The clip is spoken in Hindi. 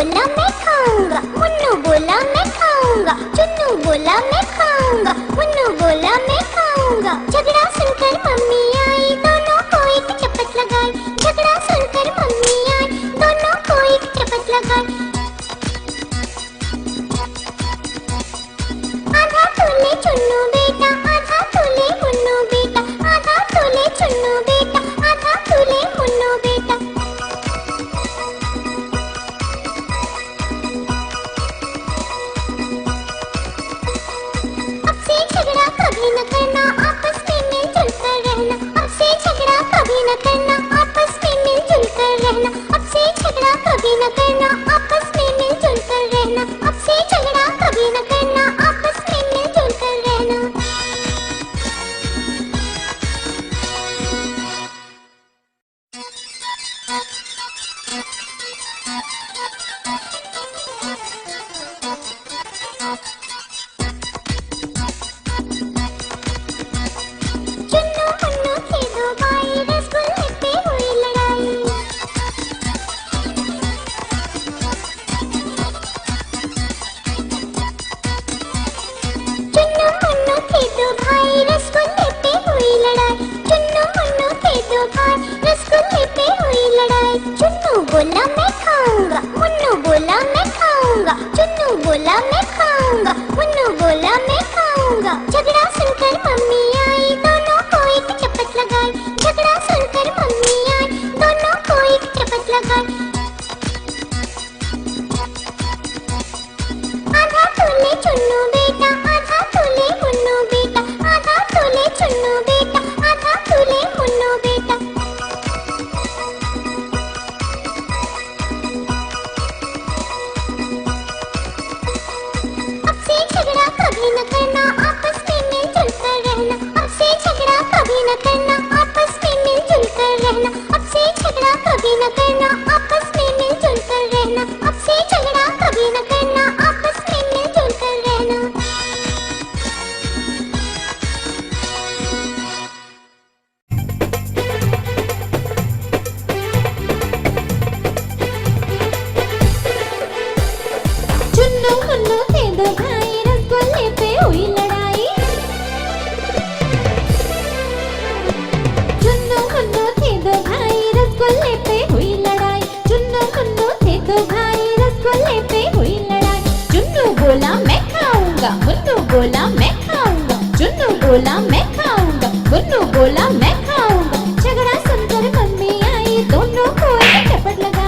बोला मैं खाऊंगा, मुन्नू बोला मैं खाऊंगा, चुन्नू बोला मैं खाऊंगा, मुन्नू बोला मैं खाऊंगा। झगड़ा सुनकर मम्मी आई, दोनों को एक चपत लगाई। झगड़ा सुनकर मम्मी आई, दोनों को एक चपत लगाई। आधा तोले चुन्नू बेटा, आधा तोले मुन्नू बेटा, आधा तोले चुन्नू बेटा, आधा तोले मुन्नू बेटा। अब से झगड़ा कभी न करना, आपस में मिलजुल कर रहना। अब से झगड़ा कभी न करना, आपस में मिलजुल कर रहना। अब से झगड़ा कभी न करना, आपस में मिलजुल कर रहना। अब से झगड़ा कभी न करना, आपस में मिलजुल कर रहना। चुन्नू मुन्नू थे दो भाई, रसगुल्ले पे हुई लड़ाई। चुन्नू मुन्नू थे दो भाई, रसगुल्ले पे हुई लड़ाई। चुन्नू मुन्नू थे दो भाई, रसगुल्ले पे हुई लड़ाई। चुन्नू बोला मैं खाऊंगा, मुन्नू बोला मैं खाऊंगा, चुन्नू बोला मैं खाऊंगा, मुन्नू बोला मैं खाऊंगा। झगड़ा सुनकर मम्मी आई, दोनों को एक चपत लगाई। झगड़ा सुनकर मम्मी आई, दोनों को एक चपत लगाई। आधा तोले चुन्नू बेटा, आधा तोले मुन्नू बेटा, आधा तोले चुन्नू बेटा, आधा तोले मुन्नू बेटा। अब से झगड़ा कभी न करना, आपस में मिलजुल कर रहना। अब से झगड़ा कभी न करना, आपस में मिलजुल कर रहना। अब से झगड़ा कभी न करना, आपस में मिलजुल कर रहना। अब से झगड़ा कभी न करना, आपस में मिलजुल कर रहना। चुन्नू मुन्नू थे दो भाई, रसगुल्ले पे हुई लड़ाई। चुन्नू मुन्नू थे दो भाई, रसगुल्ले पे हुई लड़ाई। चुन्नू मुन्नू थे दो भाई, रसगुल्ले पे हुई लड़ाई। चुन्नू बोला मैं खाऊंगा, मुन्नू बोला मैं खाऊंगा, चुन्नू बोला मैं खाऊंगा, मुन्नू बोला मैं खाऊंगा। झगड़ा सुनकर मम्मी आई, दोनों को एक चपट लगाई।